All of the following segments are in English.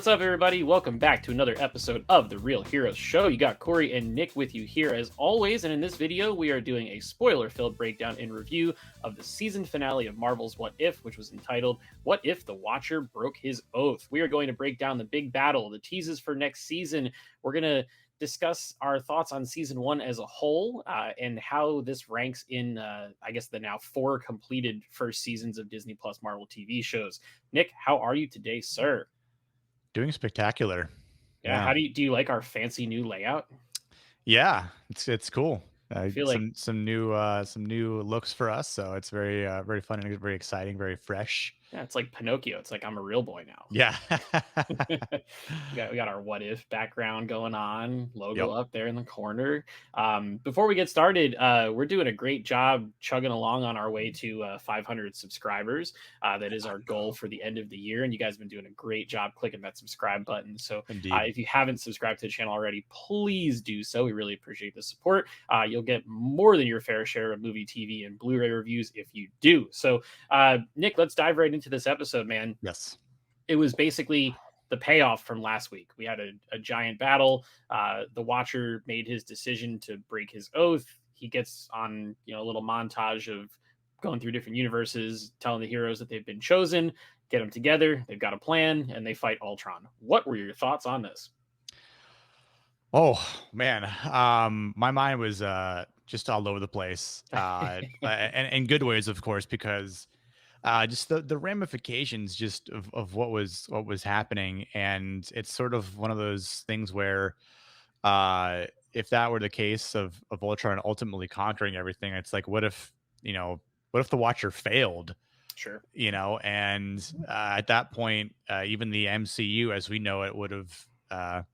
what's up, everybody? Welcome back to another episode of The Real Heroes Show. You got Corey and Nick with you here as always, and in this video, we are doing a spoiler-filled breakdown and review of the season finale of Marvel's What If, which was entitled, What If the Watcher Broke His Oath? We are going to break down the big battle, the teases for next season. We're going to discuss our thoughts on season one as a whole and how this ranks in, I guess, the now 4 completed first seasons of Disney Plus Marvel TV shows. Nick, how are you today, sir? Doing spectacular. Yeah. How do you like our fancy new layout? Yeah, it's cool. I feel like Some new looks for us, so it's very fun and very exciting, very fresh. yeah, it's like Pinocchio. It's like I'm a real boy now. Yeah. We got our what if background going on, logo Yep. up there in the corner. Before we get started, we're doing a great job chugging along on our way to 500 subscribers. That is our goal for the end of the year, and you guys have been doing a great job clicking that subscribe button. So Indeed. if you haven't subscribed to the channel already, please do so. We really appreciate the support. You'll get more than your fair share of movie, TV, and Blu-ray reviews if you do. So, Nick, let's dive right into this episode, man. Yes. It was basically the payoff from last week. We had a giant battle. The Watcher made his decision to break his oath. He gets on, a little montage of going through different universes, telling the heroes that they've been chosen, get them together, they've got a plan, and they fight Ultron. What were your thoughts on this? Oh man, my mind was just all over the place, and in good ways, of course, because just the ramifications just of what was happening, and it's sort of one of those things where if that were the case of Ultron ultimately conquering everything, it's like what if the Watcher failed? Sure. And at that point, even the MCU as we know it would have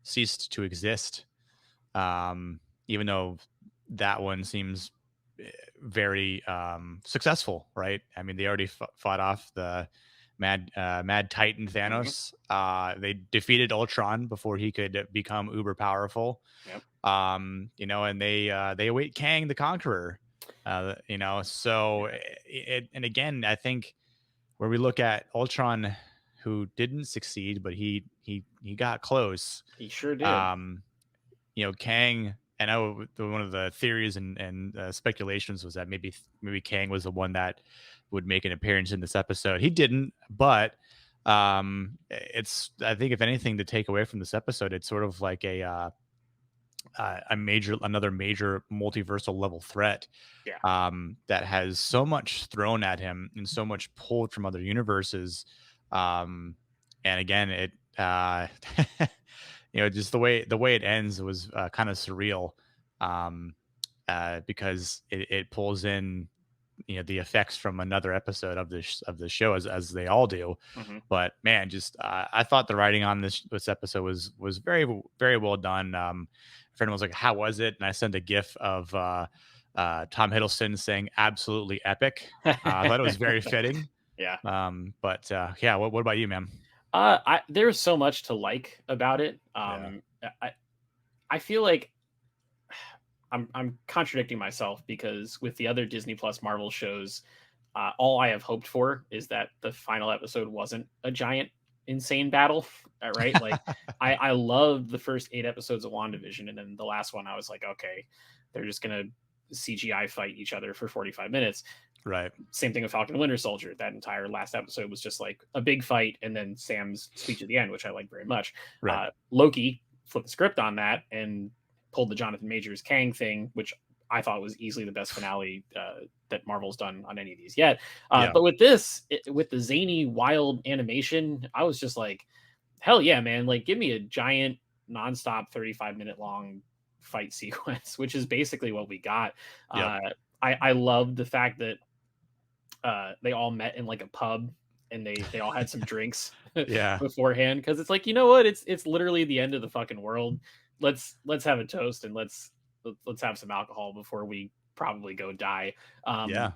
ceased to exist. Even though that one seems very successful, right? I mean, they already fought off the Mad Titan Thanos. They defeated Ultron before he could become uber powerful. Yep. And they await Kang the Conqueror. So and again, I think where we look at Ultron, who didn't succeed, but he got close. He sure did. Kang. I know one of the theories and speculations was that maybe Kang was the one that would make an appearance in this episode. He didn't, but it's, I think, if anything to take away from this episode, it's sort of like another major multiversal level threat. Yeah. That has so much thrown at him and so much pulled from other universes. And again, it just the way it ends was kind of surreal, because it pulls in the effects from another episode of the show, as they all do. Mm-hmm. But man, just I thought the writing on this episode was very, very well done. A friend was like, "How was it?" And I sent a GIF of Tom Hiddleston saying "absolutely epic." I thought it was very fitting. Yeah. But yeah, what about you, man? There's so much to like about it. I feel like I'm contradicting myself because with the other Disney Plus Marvel shows, all I have hoped for is that the final episode wasn't a giant, insane battle, right? Like I loved the first 8 episodes of WandaVision, and then the last one I was like, okay, they're just gonna CGI fight each other for 45 minutes. Right. Same thing with Falcon and Winter Soldier. That entire last episode was just like a big fight, and then Sam's speech at the end, which I liked very much. Right. Loki flipped the script on that and pulled the Jonathan Majors Kang thing, which I thought was easily the best finale that Marvel's done on any of these yet. But with this, with the zany, wild animation, I was just like, hell yeah, man! Like, give me a giant, nonstop, 35-minute long fight sequence, which is basically what we got. Yep. I loved the fact that they all met in like a pub and they all had some drinks beforehand, because it's like, you know what, it's literally the end of the fucking world. Let's have a toast and let's have some alcohol before we probably go die. I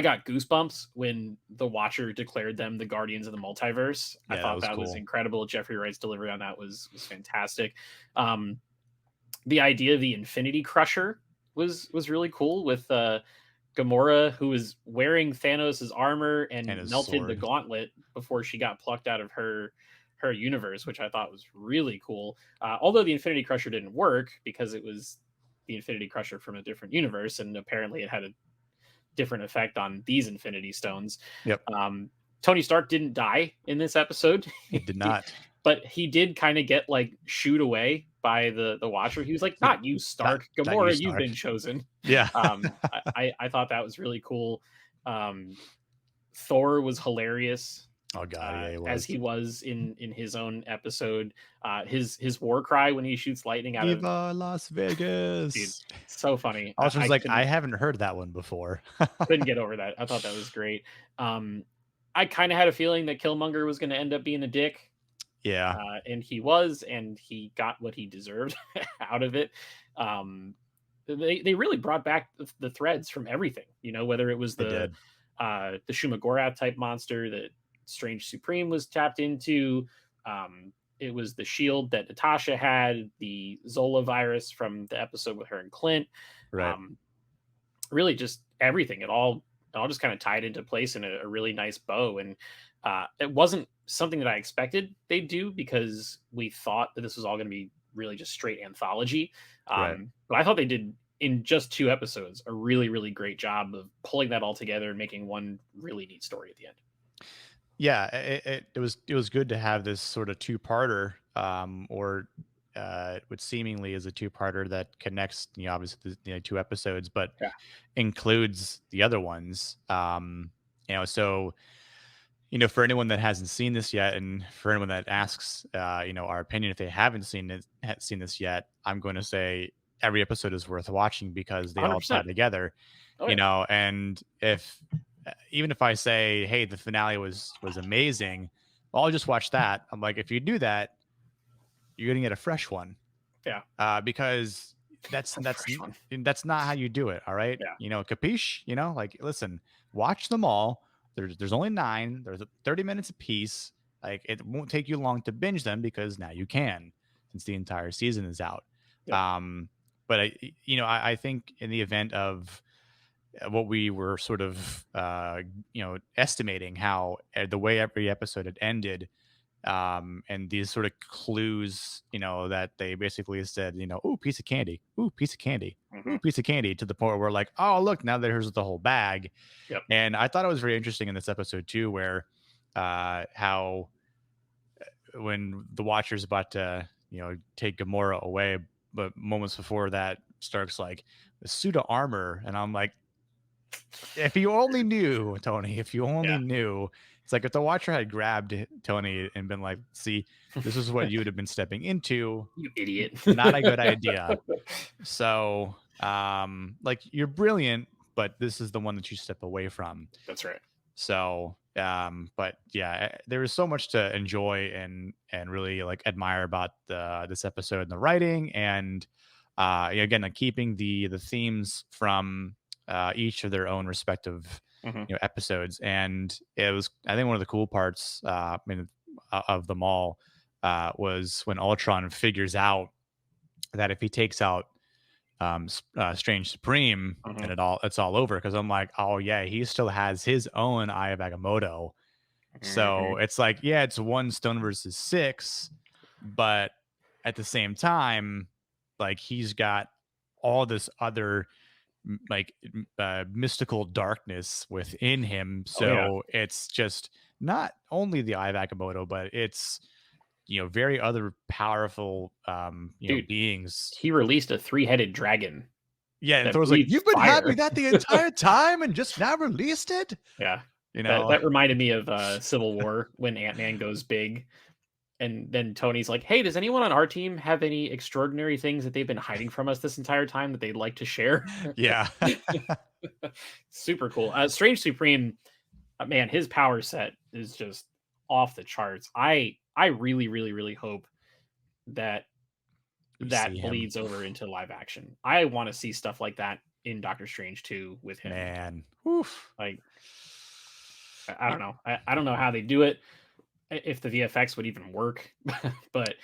got goosebumps when the Watcher declared them the Guardians of the Multiverse. I thought that was incredible. Jeffrey Wright's delivery on that was fantastic. The idea of the Infinity Crusher was really cool, with Gamora, who was wearing Thanos' armor and melted the gauntlet before she got plucked out of her her universe, which I thought was really cool. Although the Infinity Crusher didn't work because it was the Infinity Crusher from a different universe, and apparently it had a different effect on these Infinity Stones. Yep. Tony Stark didn't die in this episode. He did not. But he did kind of get like shooed away by the Watcher. He was like, "Not you, Not, Stark. not you, Gamora, you've Stark. been chosen." Yeah. I thought that was really cool. Thor was hilarious. Oh god, yeah, he was. As he was in his own episode. His war cry when he shoots lightning out of Viva Las Vegas. dude, so funny. I was just like, I haven't heard that one before. Couldn't get over that. I thought that was great. I kind of had a feeling that Killmonger was going to end up being a dick. Yeah. And he was, and he got what he deserved out of it. They really brought back the threads from everything, you know, whether it was the Shumagorath type monster that Strange Supreme was tapped into. It was the shield that Natasha had, the Zola virus from the episode with her and Clint. Right. Really just everything. It all just kind of tied into place in a really nice bow. And it wasn't something that I expected they'd do, because we thought that this was all going to be really just straight anthology. But I thought they did, in just 2 episodes, a really, really great job of pulling that all together and making one really neat story at the end. Yeah, it was good to have this sort of two-parter, or what seemingly is a two-parter that connects, you know, obviously the 2 episodes, but includes the other ones. You know, so, you know, for anyone that hasn't seen this yet, and for anyone that asks, you know, our opinion, if they haven't seen this yet, I'm going to say every episode is worth watching because they 100%. all tie together. You know, and even if I say, hey, the finale was amazing, well, I'll just watch that. I'm like, if you do that, you're gonna get a fresh one. Yeah. Because that's not how you do it. All right. Yeah. You know, capiche? You know, like, listen, watch them all. There's only 9. There's 30 minutes a piece. Like, it won't take you long to binge them because now you can, since the entire season is out. Yeah. But I think in the event of what we were sort of you know, estimating how the way every episode had ended, and these sort of clues, you know, that they basically said, you know, ooh, piece of candy, ooh, piece of candy, ooh, piece of candy, to the point where we're like, oh, look, now there's the whole bag. Yep. And I thought it was very interesting in this episode too, where how when the Watcher's about to, you know, take Gamora away, but moments before that, Stark's like, a suit of armor, and I'm like, if you only knew, Tony, if you only knew. It's like if the Watcher had grabbed Tony and been like, see, this is what you would have been stepping into. You idiot. Not a good idea. So, like, you're brilliant, but this is the one that you step away from. That's right. So, but yeah, there was so much to enjoy and really like admire about this episode and the writing, and again, like keeping the themes from each of their own respective you know, episodes. And it was, I think, one of the cool parts of them all was when Ultron figures out that if he takes out Strange Supreme, and it's all over. Because I'm like, oh yeah, he still has his own Eye of Agamotto. So it's like, yeah, it's 1 stone versus 6, but at the same time, like, he's got all this other like mystical darkness within him. So it's just not only the Eye of Agamotto, but it's, you know, very other powerful you know, beings. He released a 3-headed dragon. Yeah, and Thor's like, you've been having that the entire time and just now released it? Yeah. You know, that reminded me of Civil War, when Ant-Man goes big. And then Tony's like, hey, does anyone on our team have any extraordinary things that they've been hiding from us this entire time that they'd like to share? Yeah. Super cool. Strange Supreme, man, his power set is just off the charts. I really, really, really hope that bleeds over into live action. I want to see stuff like that in Doctor Strange 2 with him. Man. Oof. Like, I don't know. I don't know how they do it, if the VFX would even work, but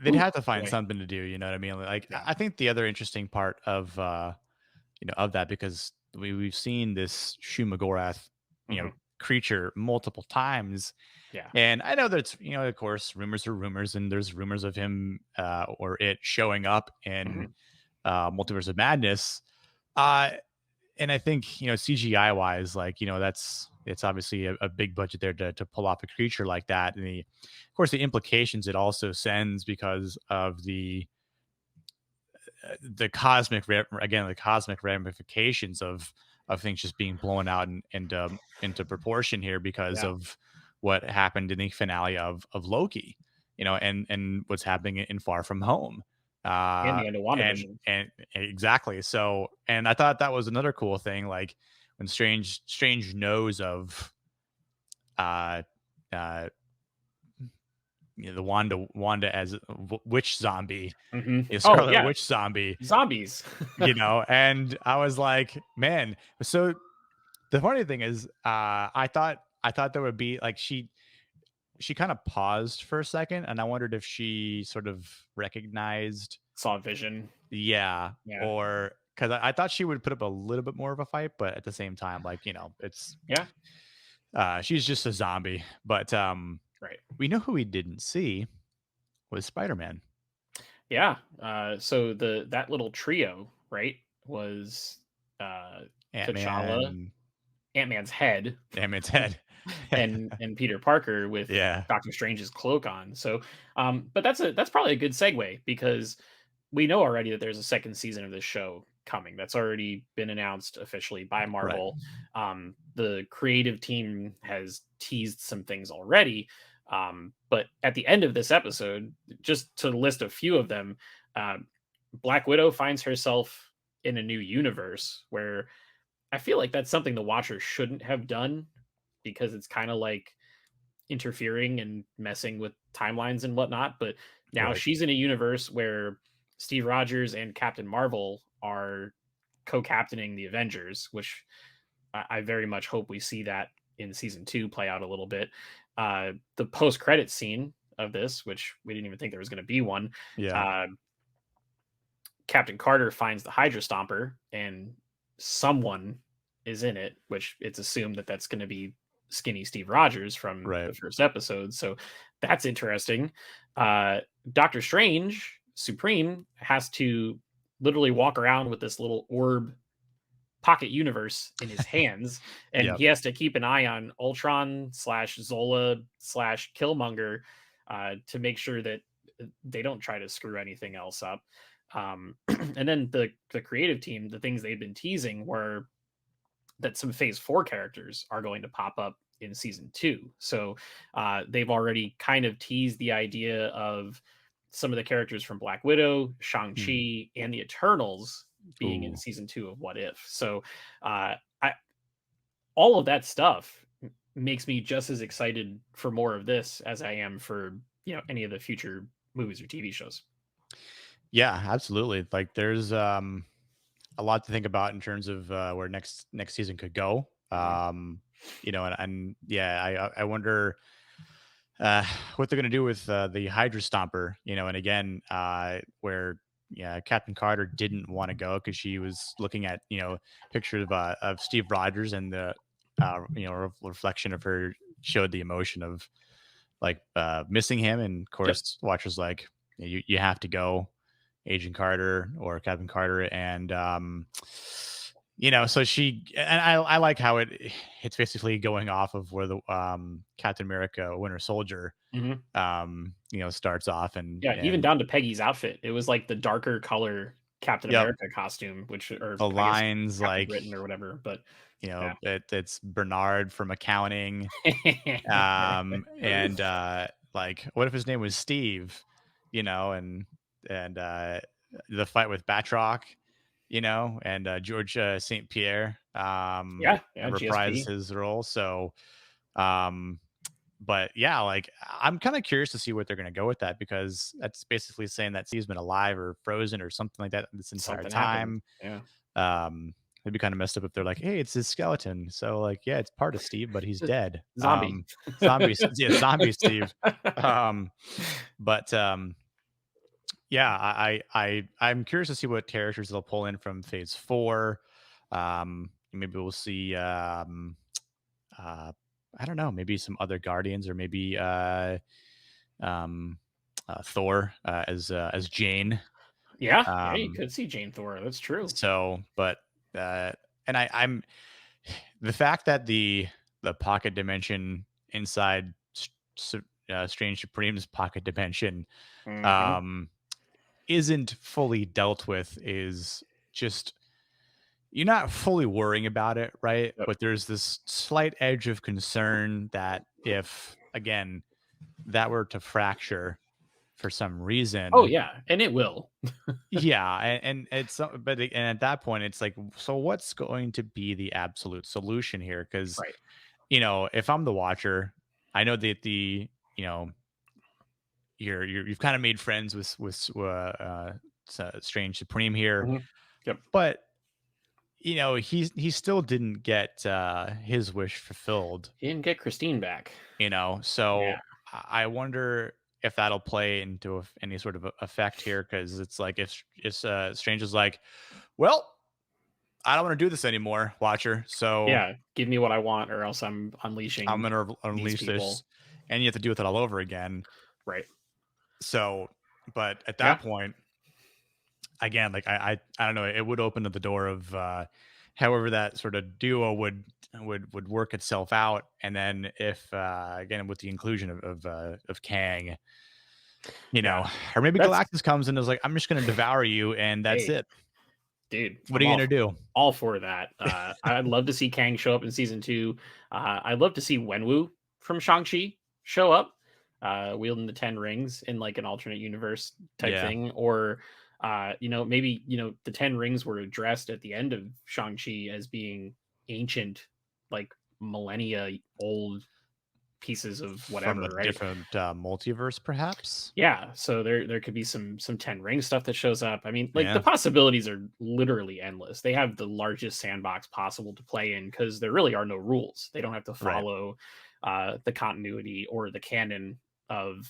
they'd have to find something to do. You know what I mean? Like, I think the other interesting part of, you know, of that, because we've seen this Shumagorath, you know, creature multiple times. Yeah. And I know that's, of course, rumors are rumors, and there's rumors of him or it showing up in Mhm. Multiverse of Madness. Uh, and I think, CGI wise, like, it's obviously a big budget there to pull off a creature like that. And of course, the implications it also sends because of the cosmic ramifications of things just being blown out and into proportion here because Yeah. of what happened in the finale of Loki, and what's happening in Far From Home, And uh, the end of and WandaVision. and exactly. So, and I thought that was another cool thing, like when Strange knows of uh uh the Wanda as witch zombie, Mhm. Oh, Scarlet yeah. Witch zombie, Zombies. and I was like, man. So the funny thing is, I thought there would be like she kind of paused for a second, and I wondered if she sort of recognized, Saw Vision. yeah, Yeah. or because I thought she would put up a little bit more of a fight, but at the same time, like, it's Yeah. she's just a zombie. But Right. we know who we didn't see was Spider-Man, Yeah. So that little trio, right, was uh T'Challa, Ant-Man, Ant-Man's head, Ant-Man's head. and Peter Parker with Yeah, Doctor Strange's cloak on. So, but that's probably a good segue because we know already that there's a second season of this show coming. That's already been announced officially by right. Marvel. The creative team has teased some things already. But at the end of this episode, just to list a few of them, uh, Black Widow finds herself in a new universe where I feel like that's something the Watcher shouldn't have done because it's kind of like interfering and messing with timelines and whatnot. But now Right. she's in a universe where Steve Rogers and Captain Marvel are co-captaining the Avengers, which I very much hope we see that in season two play out a little bit. The post-credit scene of this, which we didn't even think there was going to be one, Yeah. uh, Captain Carter finds the Hydra Stomper, and someone is in it, which it's assumed that that's going to be skinny Steve Rogers from Right. the first episode. So that's interesting. Doctor Strange Supreme has to literally walk around with this little orb pocket universe in his hands, and Yep. he has to keep an eye on Ultron slash Zola slash Killmonger to make sure that they don't try to screw anything else up. And then the creative team, the things they've been teasing were that some Phase Four characters are going to pop up in season two. So they've already kind of teased the idea of some of the characters from Black Widow, Shang Hmm. Chi, and the Eternals being in Ooh. season two of What If. So I all of that stuff makes me just as excited for more of this as I am for any of the future movies or TV shows. Yeah, absolutely. Like there's a lot to think about in terms of where next season could go. Mhm. And yeah, I wonder uh what they're gonna do with the Hydra Stomper, and again, where yeah, Captain Carter didn't want to go because she was looking at, pictures of Steve Rogers, and the reflection of her showed the emotion of like missing him, and of Yep. course Watcher's like, you have to go, Agent Carter or Captain Carter, and so and I like how it's basically going off of where the Captain America Winter Soldier Mhm. starts off, Yeah, even and down to Peggy's outfit. It was like the darker color Captain yep, America costume, which or the I guess lines Captain like, Britain or whatever, but yeah. it's Bernard from accounting, and like, what if his name was Steve, and the fight with Batroc, and George St. Pierre Yeah, yeah, reprised GSP. his role. So, um, but yeah, like I'm kind of curious to see what they're going to go with that, because that's basically saying that Steve's been alive or frozen or something like that this entire Something happened. time. Yeah. It'd be kind of messed up if they're like, hey, it's his skeleton. So, like, yeah, it's part of Steve, but he's dead. Zombie. Yeah, zombie Steve. Um, but yeah, I'm curious to see what characters they'll pull in from Phase 4. Maybe we'll see I don't know, maybe some other Guardians or maybe um, Thor as Jane. Yeah, yeah, you Um, could see Jane Thor. That's true. so, but and I'm the fact that the pocket dimension inside Strange Supreme's pocket dimension Hmm. um, isn't fully dealt with is just you're not fully worrying about it, right? Yep. But there's this slight edge of concern that if again that were to fracture for some Oh reason, yeah, and it will. yeah, and it's and at that point it's like, so what's going to be the absolute solution here? Because Right. if I'm the watcher, I know that you know you've kind of made friends with Strange Supreme here, Mhm. Yep. but he still didn't get his wish fulfilled. He didn't get Christine back. So Yeah. I wonder if that'll play into any sort of effect here, because it's like if Strange is like, well, I don't want to do this anymore, Watcher. So Yeah. Give me what I want, or else I'm I'm unleashing gonna these unleash this, people. and you have to do it all over again. Right. So, but at Yeah. that point, again, like I don't know, it would open to the door of however that sort of duo would work itself out, and then if again with the inclusion of Kang, Yeah. or maybe That's Galactus comes and is like, I'm just gonna devour you, and that's hey, it. dude, What are you gonna do? all for that. I'd love to see Kang show up in season 2. I'd love to see Wenwu from Shang-Chi show up, wielding the 10 rings in like an alternate universe type Yeah, thing. Or maybe, the 10 rings were addressed at the end of Shang-Chi as being ancient, like millennia old pieces of from a whatever, right? different multiverse, perhaps. Yeah, so there could be some 10 ring stuff that shows up. I mean, like, the Yeah, possibilities are literally endless. They have the largest sandbox possible to play in because there really are no rules. They don't have to right, follow the continuity or the canon of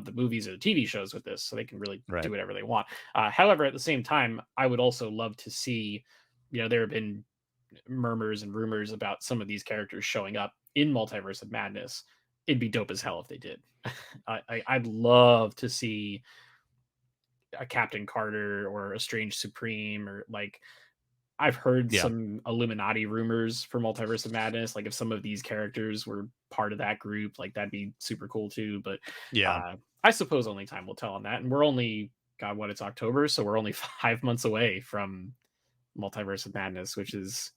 the movies or the TV shows with this, so they can really do right. whatever they want. However, at the same time, I would also love to see, there have been murmurs and rumors about some of these characters showing up in Multiverse of Madness. It'd be dope as hell if they did. I'd love to see a Captain Carter or a Strange Supreme, or like, I've heard Yeah, some Illuminati rumors for Multiverse of Madness. Like, if some of these characters were part of that group, like, that'd be super cool too. But yeah, I suppose only time will tell on that. And we're only, God, what, it's October, so we're only 5 months away from Multiverse of Madness, which is,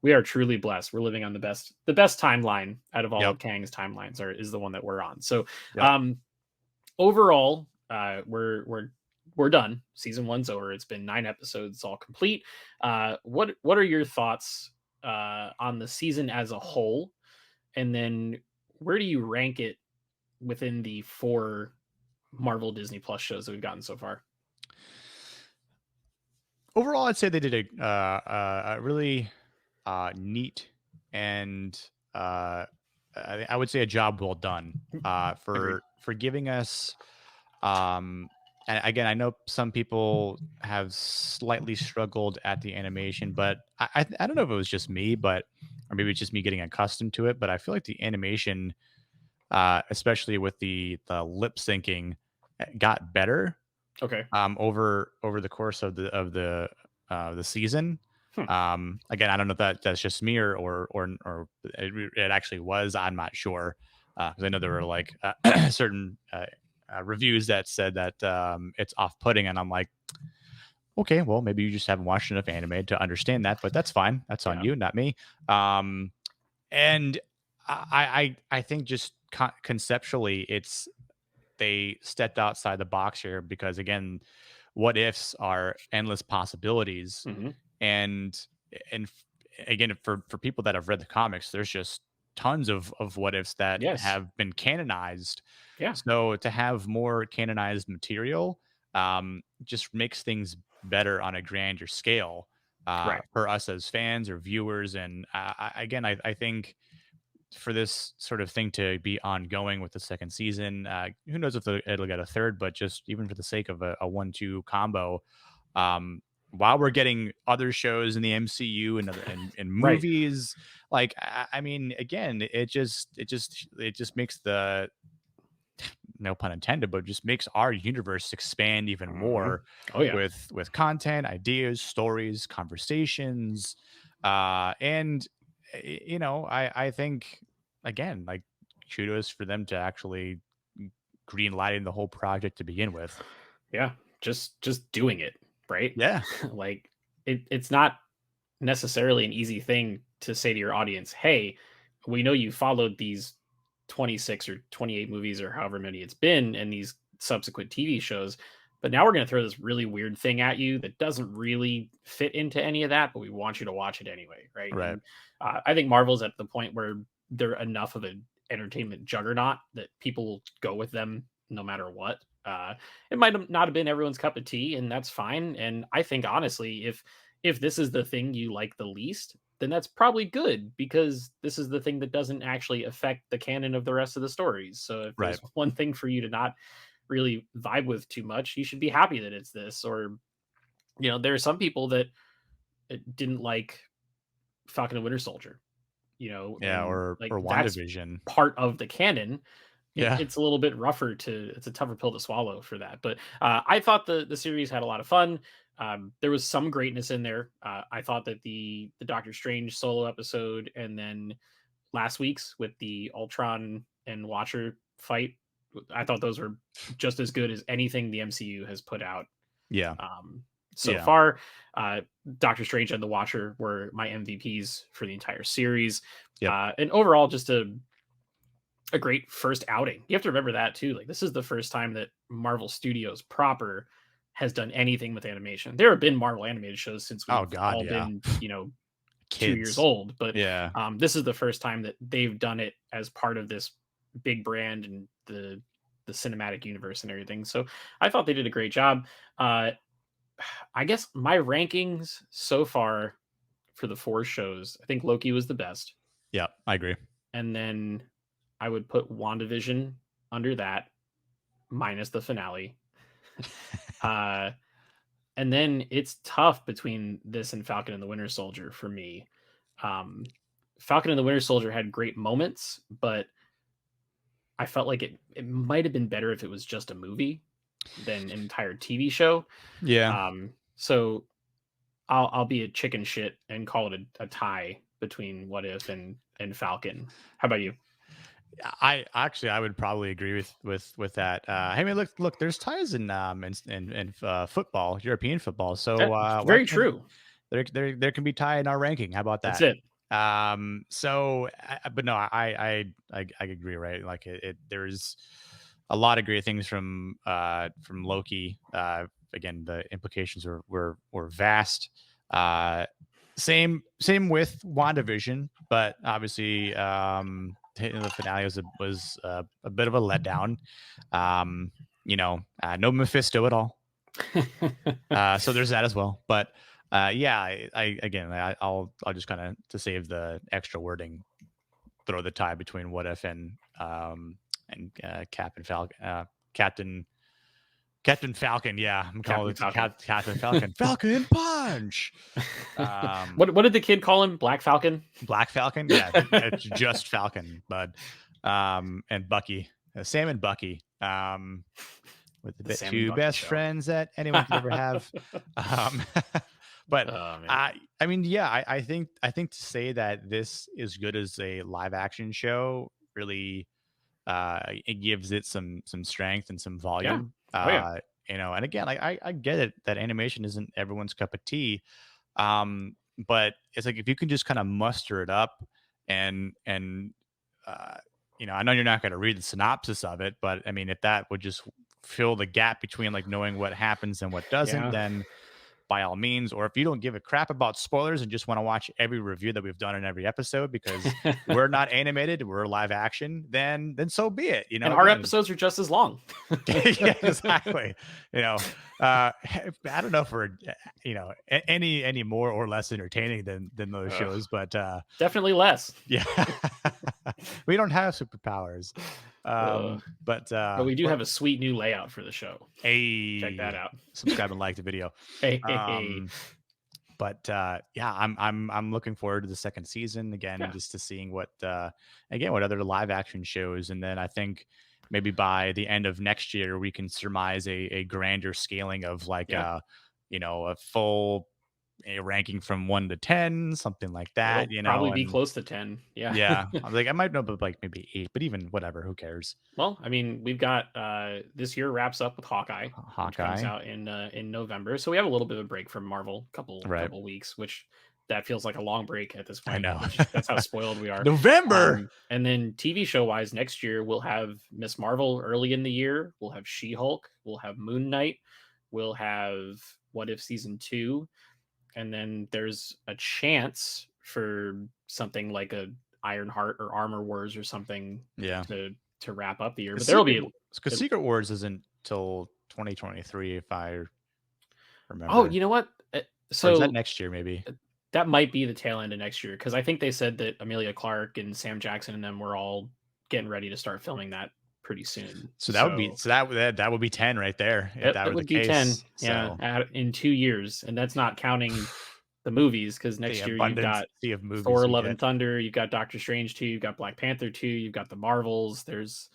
we are truly blessed. We're living on the best timeline out of all yep, of Kang's timelines, or is the one that we're on. So yep. um overall, we're done. Season one's over. It's been 9 episodes, all complete. What are your thoughts on the season as a whole? And then where do you rank it within the 4 Marvel Disney Plus shows that we've gotten so far? Overall, I'd say they did a really neat and I would say a job well done Agreed. for giving us. And again, I know some people have slightly struggled at the animation, but I don't know if it was just me, but or maybe it's just me getting accustomed to it. But I feel like the animation, especially with the lip syncing, got better Okay. over the course of the season. Hmm. Again, I don't know if that's just me or it actually was. I'm not sure because I know there were like certain reviews that said that it's off-putting, and I'm like, okay, well, maybe you just haven't watched enough anime to understand that, but that's fine. That's on Yeah. you, not me. Um, and I think just conceptually, it's they stepped outside the box here because again, what ifs are endless possibilities, Hmm. and and again for people that have read the comics, there's just tons of what ifs that Yes. have been canonized. Yeah. So to have more canonized material just makes things better on a grander scale Right. for us as fans or viewers. And again, I think for this sort of thing to be ongoing with the second season. Who knows if it'll get a third, but just even for the sake of a 1-2 combo, um, while we're getting other shows in the MCU and and Right. movies. Like, I mean, again, it just makes the, no pun intended, but just makes our universe expand even Mhm. more Oh yeah. with content, ideas, stories, conversations, and you know, I think, again, like, kudos for them to actually green lighting the whole project to begin with. Yeah. Just doing it, right? Yeah, Like it's not necessarily an easy thing to say to your audience, "Hey, we know you followed these 26 or 28 movies or however many it's been and these subsequent TV shows, but now we're going to throw this really weird thing at you that doesn't really fit into any of that, but we want you to watch it anyway." Right. right, And I think Marvel's at the point where they're enough of an entertainment juggernaut that people will go with them no matter what. It might not have been everyone's cup of tea, and that's fine. And I think honestly, if this is the thing you like the least, then that's probably good because this is the thing that doesn't actually affect the canon of the rest of the stories. So if right. there's one thing for you to not really vibe with too much, you should be happy that it's this. Or, there are some people that didn't like Falcon and Winter Soldier, Yeah, and like or that's WandaVision. part of the canon. Yeah, It's a little bit rougher it's a tougher pill to swallow for that. But I thought the series had a lot of fun. There was some greatness in there. I thought that the Doctor Strange solo episode and then last week's with the Ultron and Watcher fight, I thought those were just as good as anything the MCU has put out yeah, um, so yeah, far. Uh, Doctor Strange and the Watcher were my MVPs for the entire series. yep. And overall, just a great first outing. You have to remember that too. Like this is the first time that Marvel Studios proper has done anything with animation. There have been Marvel animated shows since Oh we've God, all yeah. been, 2 years Kids. old, but Yeah, this is the first time that they've done it as part of this big brand and the cinematic universe and everything. So I thought they did a great job. Uh, I guess my rankings so far for the 4 shows, I think Loki was the best, yeah, I agree. and then I would put WandaVision under that, minus the finale. Uh, and then it's tough between this and Falcon and the Winter Soldier for me. Um, Falcon and the Winter Soldier had great moments, but I felt like it might have been better if it was just a movie than an entire TV show. Yeah, So I'll be a chicken shit and call it a tie between What If and Falcon. How about you? I actually, I would probably agree with that. I mean, look, there's ties in football, European football. So why Very can't true. there can be tie in our ranking? How about That's that? it. So, but no, I agree, right? Like, there's a lot of great things from Loki. Again, the implications were vast. Uh, same with WandaVision, but obviously, hitting the finale was a bit of a letdown. No Mephisto at all. So there's that as well. But yeah, I again, I'll just kind of, to save the extra wording, throw the tie between What If and Captain Captain Falcon. Yeah, I'm calling Captain it Falcon. Captain Falcon. Falcon Punch. What did the kid call him? Black Falcon? Black Falcon. Yeah, it's just Falcon, bud. And Bucky, Sam and Bucky. With the The bit Sam and two Bucky best show. friends that anyone could ever have. Um, but Oh man. I mean, yeah, I think to say that this is good as a live action show really, it gives it some strength and some Yeah. volume. Oh yeah. And again, I get it that animation isn't everyone's cup of tea. But it's like, if you can just kind of muster it up and uh, I know you're not going to read the synopsis of it, but I mean, if that would just fill the gap between like knowing what happens and what doesn't, Yeah. then by all means. Or if you don't give a crap about spoilers and just want to watch every review that we've done in every episode because we're not animated, we're live action, then so be it. And our Again, episodes are just as long. yeah, exactly. I don't know if we're any more or less entertaining than those Ugh, shows, but definitely less. yeah, we don't have superpowers. But we do have a sweet new layout for the show. Hey, check that out. Subscribe and like the video. Hey. But yeah, I'm looking forward to the second season again, just to seeing what what other live action shows, and then I think maybe by the end of next year we can surmise a grander scaling of like a full ranking from 1 to 10, something like that. It'll probably be close to 10. Yeah, I'm like I might know, but like maybe 8, but even whatever, who cares? Well, I mean, we've got this year wraps up with Hawkeye, which comes out in November. So we have a little bit of a break from Marvel, couple weeks, which that feels like a long break at this point. I know. That's how spoiled we are. November. And then TV show wise, next year we'll have Miss Marvel early in the year. We'll have She-Hulk. We'll have Moon Knight. We'll have What If season 2, and then there's a chance for something like a Ironheart or Armor Wars or something. To wrap up the year, but there will be because Secret Wars isn't till 2023 if I remember. Oh, you know what? So or is that next year maybe? That might be the tail end of next year, because I think they said that Amelia Clark and Sam Jackson and them were all getting ready to start filming that pretty soon. So that would be 10 right there. That would be 10. Yeah, in 2 years, and that's not counting the movies, because next year you've got Thor: Love and Thunder, you've got Doctor Strange 2, you've got Black Panther 2, you've got the Marvels. There's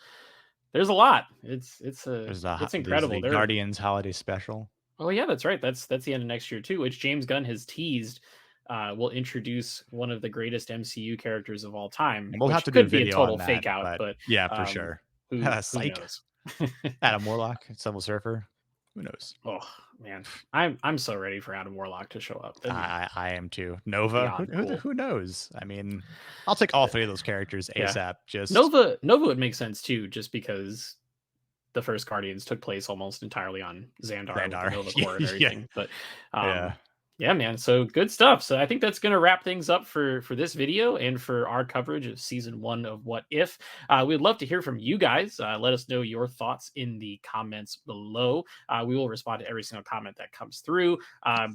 a lot. It's incredible. The Guardians holiday special. Oh yeah, that's right. That's the end of next year too, which James Gunn has teased. Will introduce one of the greatest MCU characters of all time. And we'll have to do a video be a total on that, fake out, but yeah, for sure. Who knows? Adam Warlock, Silver Surfer. Who knows? Oh man, I'm so ready for Adam Warlock to show up. I am too. Nova. Who knows? I mean, I'll take all 3 of those characters ASAP. Just Nova would make sense too, just because the first Guardians took place almost entirely on Xandar. With the Nova Corps and everything. But yeah, man. So good stuff. So I think that's going to wrap things up for this video and for our coverage of season 1 of What If. We'd love to hear from you guys. Let us know your thoughts in the comments below. We will respond to every single comment that comes through.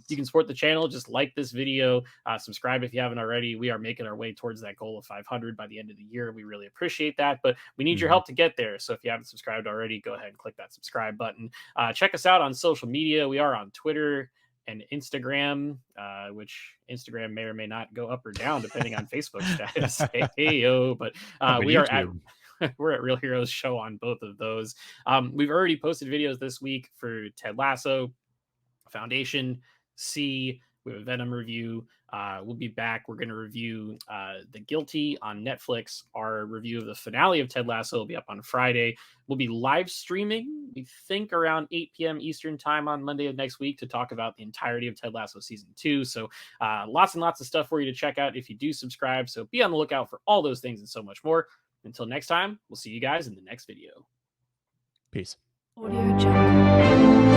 You can support the channel. Just like this video. Subscribe if you haven't already. We are making our way towards that goal of 500 by the end of the year. We really appreciate that, but we need your help to get there. So if you haven't subscribed already, go ahead and click that subscribe button. Check us out on social media. We are on Twitter and Instagram, which Instagram may or may not go up or down depending on Facebook status. But we are we're at Real Heroes Show on both of those. We've already posted videos this week for Ted Lasso, Foundation, C. We have a Venom review. We'll be back. We're going to review The Guilty on Netflix. Our review of the finale of Ted Lasso will be up on Friday. We'll be live streaming, we think, around 8 p.m. Eastern time on Monday of next week to talk about the entirety of Ted Lasso Season 2. So lots and lots of stuff for you to check out if you do subscribe. So be on the lookout for all those things and so much more. Until next time, we'll see you guys in the next video. Peace. Audio Jungle.